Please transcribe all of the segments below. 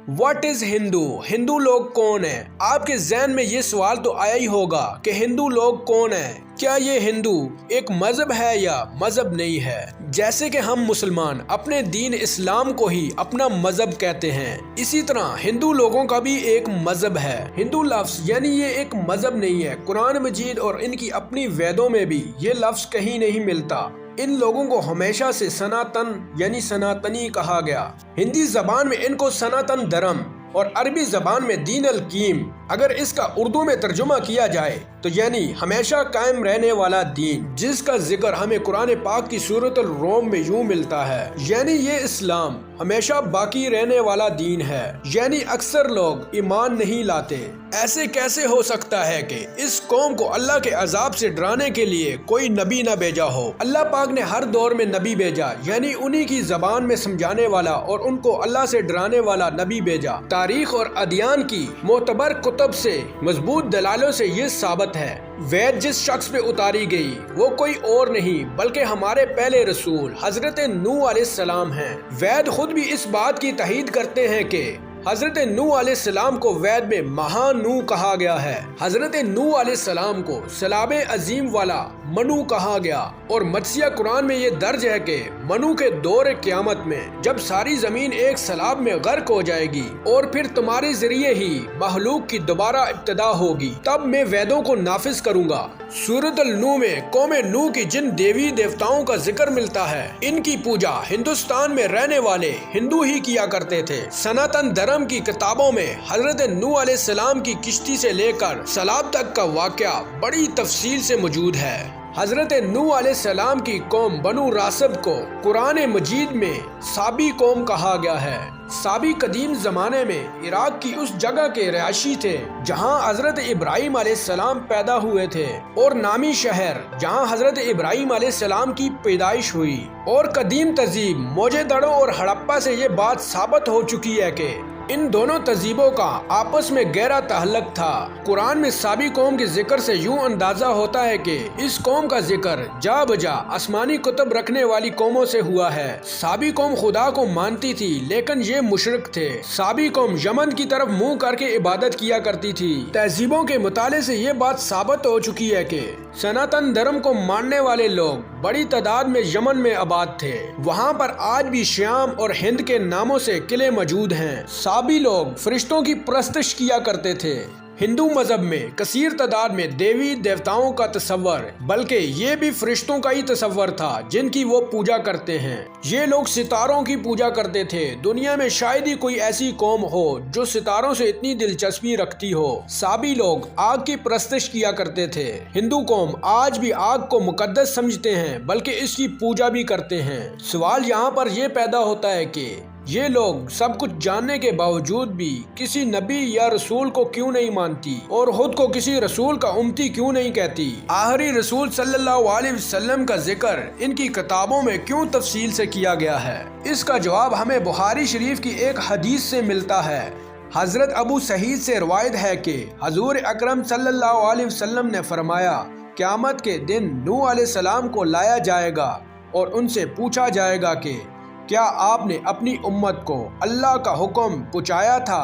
What is ہندو؟ ہندو لوگ کون ہیں؟ آپ کے ذہن میں یہ سوال تو آیا ہی ہوگا کہ ہندو لوگ کون ہیں؟ کیا یہ ہندو ایک مذہب ہے یا مذہب نہیں ہے؟ جیسے کہ ہم مسلمان اپنے دین اسلام کو ہی اپنا مذہب کہتے ہیں، اسی طرح ہندو لوگوں کا بھی ایک مذہب ہے۔ ہندو لفظ یعنی یہ ایک مذہب نہیں ہے۔ قرآن مجید اور ان کی اپنی ویدوں میں بھی یہ لفظ کہیں نہیں ملتا۔ ان لوگوں کو ہمیشہ سے سناتن یعنی سناتنی کہا گیا۔ ہندی زبان میں ان کو سناتن دھرم اور عربی زبان میں دین القیم، اگر اس کا اردو میں ترجمہ کیا جائے تو یعنی ہمیشہ قائم رہنے والا دین، جس کا ذکر ہمیں قرآن پاک کی سورۃ الروم میں یوں ملتا ہے، یعنی یہ اسلام ہمیشہ باقی رہنے والا دین ہے۔ یعنی اکثر لوگ ایمان نہیں لاتے۔ ایسے کیسے ہو سکتا ہے کہ اس قوم کو اللہ کے عذاب سے ڈرانے کے لیے کوئی نبی نہ بھیجا ہو؟ اللہ پاک نے ہر دور میں نبی بھیجا، یعنی انہی کی زبان میں سمجھانے والا اور ان کو اللہ سے ڈرانے والا نبی بھیجا۔ تاریخ اور ادیان کی معتبر کتب سے مضبوط دلائلوں سے یہ ثابت ہے، وید جس شخص پہ اتاری گئی وہ کوئی اور نہیں بلکہ ہمارے پہلے رسول حضرت نوح علیہ السلام ہیں۔ وید خود بھی اس بات کی تائید کرتے ہیں کہ حضرت نوح علیہ السلام کو وید میں مہا نوح کہا گیا ہے۔ حضرت نوح علیہ السلام کو سیلاب عظیم والا منو کہا گیا، اور متسیہ قرآن میں یہ درج ہے کہ منو کے دور قیامت میں جب ساری زمین ایک سیلاب میں غرق ہو جائے گی اور پھر تمہارے ذریعے ہی مخلوق کی دوبارہ ابتدا ہوگی، تب میں ویدوں کو نافذ کروں گا۔ سورۃ النوح میں قوم نوح کی جن دیوی دیوتاؤں کا ذکر ملتا ہے، ان کی پوجا ہندوستان میں رہنے والے ہندو ہی کیا کرتے تھے۔ سناتن دھرم کی کتابوں میں حضرت نوح علیہ السلام کی کشتی سے لے کر سیلاب تک کا واقعہ بڑی تفصیل سے موجود ہے۔ حضرت نوح علیہ السلام کی قوم بنو راسب کو قرآن مجید میں سابی قوم کہا گیا ہے۔ سابی قدیم زمانے میں عراق کی اس جگہ کے رہائشی تھے جہاں حضرت ابراہیم علیہ السلام پیدا ہوئے تھے، اور نامی شہر جہاں حضرت ابراہیم علیہ السلام کی پیدائش ہوئی۔ اور قدیم تہذیب موہنجودڑو اور ہڑپا سے یہ بات ثابت ہو چکی ہے کہ ان دونوں تہذیبوں کا آپس میں گہرا تعلق تھا۔ قرآن میں سابی قوم کے ذکر سے یوں اندازہ ہوتا ہے کہ اس قوم کا ذکر جا بجا آسمانی کتب رکھنے والی قوموں سے ہوا ہے۔ سابی قوم خدا کو مانتی تھی لیکن یہ مشرک تھے۔ سابی قوم یمن کی طرف منہ کر کے عبادت کیا کرتی تھی۔ تہذیبوں کے مطالعے سے یہ بات ثابت ہو چکی ہے کہ سناتن دھرم کو ماننے والے لوگ بڑی تعداد میں یمن میں آباد تھے۔ وہاں پر آج بھی شیام اور ہند کے ناموں سے قلعے موجود ہیں۔ سابی لوگ فرشتوں کی پرستش کیا کرتے تھے۔ ہندو مذہب میں کثیر تعداد میں دیوی دیوتاؤں کا تصور، بلکہ یہ بھی فرشتوں کا ہی تصور تھا جن کی وہ پوجا کرتے ہیں۔ یہ لوگ ستاروں کی پوجا کرتے تھے۔ دنیا میں شاید ہی کوئی ایسی قوم ہو جو ستاروں سے اتنی دلچسپی رکھتی ہو۔ سابی لوگ آگ کی پرستش کیا کرتے تھے۔ ہندو قوم آج بھی آگ کو مقدس سمجھتے ہیں بلکہ اس کی پوجا بھی کرتے ہیں۔ سوال یہاں پر یہ پیدا ہوتا ہے کہ یہ لوگ سب کچھ جاننے کے باوجود بھی کسی نبی یا رسول کو کیوں نہیں مانتی اور خود کو کسی رسول کا امتی کیوں نہیں کہتی؟ آخری رسول صلی اللہ علیہ وسلم کا ذکر ان کی کتابوں میں کیوں تفصیل سے کیا گیا ہے؟ اس کا جواب ہمیں بخاری شریف کی ایک حدیث سے ملتا ہے۔ حضرت ابو سعید سے روایت ہے کہ حضور اکرم صلی اللہ علیہ وسلم نے فرمایا، قیامت کے دن نوح علیہ السلام کو لایا جائے گا اور ان سے پوچھا جائے گا کہ کیا آپ نے اپنی امت کو اللہ کا حکم پہنچایا تھا؟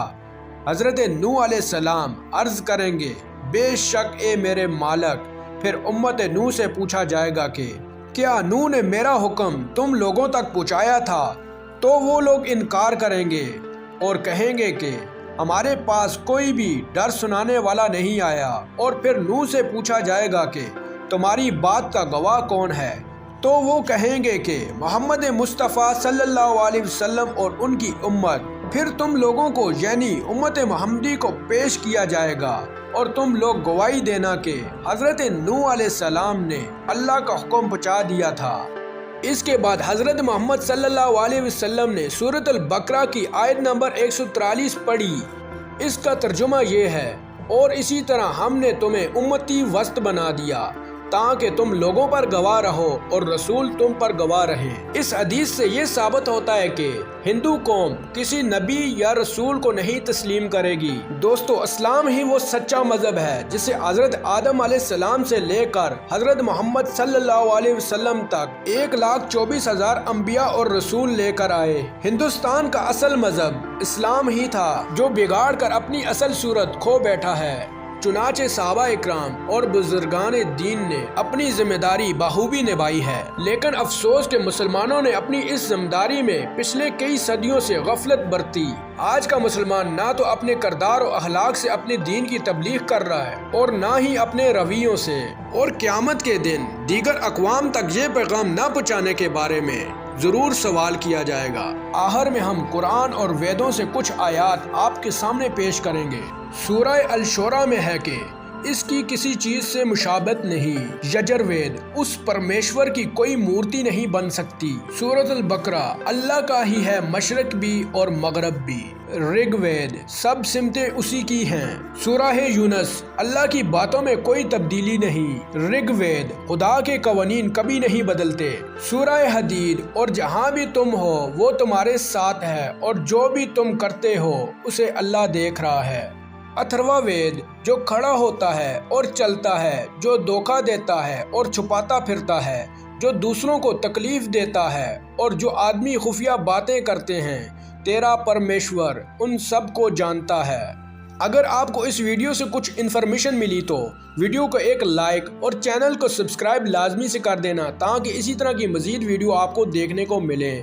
حضرت نوح علیہ السلام عرض کریں گے، بے شک اے میرے مالک۔ پھر امت نوح سے پوچھا جائے گا کہ کیا نوح نے میرا حکم تم لوگوں تک پہنچایا تھا؟ تو وہ لوگ انکار کریں گے اور کہیں گے کہ ہمارے پاس کوئی بھی ڈر سنانے والا نہیں آیا۔ اور پھر نوح سے پوچھا جائے گا کہ تمہاری بات کا گواہ کون ہے؟ تو وہ کہیں گے کہ محمد مصطفیٰ صلی اللہ علیہ وسلم اور ان کی امت۔ پھر تم لوگوں کو یعنی امت محمدی کو پیش کیا جائے گا اور تم لوگ گواہی دینا کہ حضرت نوح علیہ السلام نے اللہ کا حکم پہنچا دیا تھا۔ اس کے بعد حضرت محمد صلی اللہ علیہ وسلم نے سورۃ البقرہ کی آیت نمبر 143 پڑھی۔ اس کا ترجمہ یہ ہے، اور اسی طرح ہم نے تمہیں امتی وسط بنا دیا، تاکہ تم لوگوں پر گواہ رہو اور رسول تم پر گواہ رہے۔ اس حدیث سے یہ ثابت ہوتا ہے کہ ہندو قوم کسی نبی یا رسول کو نہیں تسلیم کرے گی۔ دوستو، اسلام ہی وہ سچا مذہب ہے جسے حضرت آدم علیہ السلام سے لے کر حضرت محمد صلی اللہ علیہ وسلم تک 1,24,000 انبیاء اور رسول لے کر آئے۔ ہندوستان کا اصل مذہب اسلام ہی تھا جو بگاڑ کر اپنی اصل صورت کھو بیٹھا ہے۔ چنانچہ صحابہ اکرام اور بزرگان دین نے اپنی ذمہ داری بخوبی نبھائی ہے، لیکن افسوس کہ مسلمانوں نے اپنی اس ذمہ داری میں پچھلے کئی صدیوں سے غفلت برتی۔ آج کا مسلمان نہ تو اپنے کردار و اخلاق سے اپنے دین کی تبلیغ کر رہا ہے اور نہ ہی اپنے رویوں سے، اور قیامت کے دن دیگر اقوام تک یہ پیغام نہ پہنچانے کے بارے میں ضرور سوال کیا جائے گا۔ آخر میں ہم قرآن اور ویدوں سے کچھ آیات آپ کے سامنے پیش کریں گے۔ سورہ الشورى میں ہے کہ اس کی کسی چیز سے مشابہت نہیں۔ یجروید، اس پرمیشور کی کوئی مورتی نہیں بن سکتی۔ سورۃ البقرہ، اللہ کا ہی ہے مشرق بھی اور مغرب بھی۔ رگ وید، سب سمتیں اسی کی ہیں۔ سورہ یونس، اللہ کی باتوں میں کوئی تبدیلی نہیں۔ رگ وید، خدا کے قوانین کبھی نہیں بدلتے۔ سورہ حدید، اور جہاں بھی تم ہو وہ تمہارے ساتھ ہے اور جو بھی تم کرتے ہو اسے اللہ دیکھ رہا ہے۔ اتھروا وید، جو کھڑا ہوتا ہے اور چلتا ہے، جو دھوکہ دیتا ہے اور چھپاتا پھرتا ہے، جو دوسروں کو تکلیف دیتا ہے اور جو آدمی خفیہ باتیں کرتے ہیں، تیرا پرمیشور ان سب کو جانتا ہے۔ اگر آپ کو اس ویڈیو سے کچھ انفارمیشن ملی تو ویڈیو کو ایک لائک اور چینل کو سبسکرائب لازمی سے کر دینا تاکہ اسی طرح کی مزید ویڈیو آپ کو دیکھنے کو ملیں۔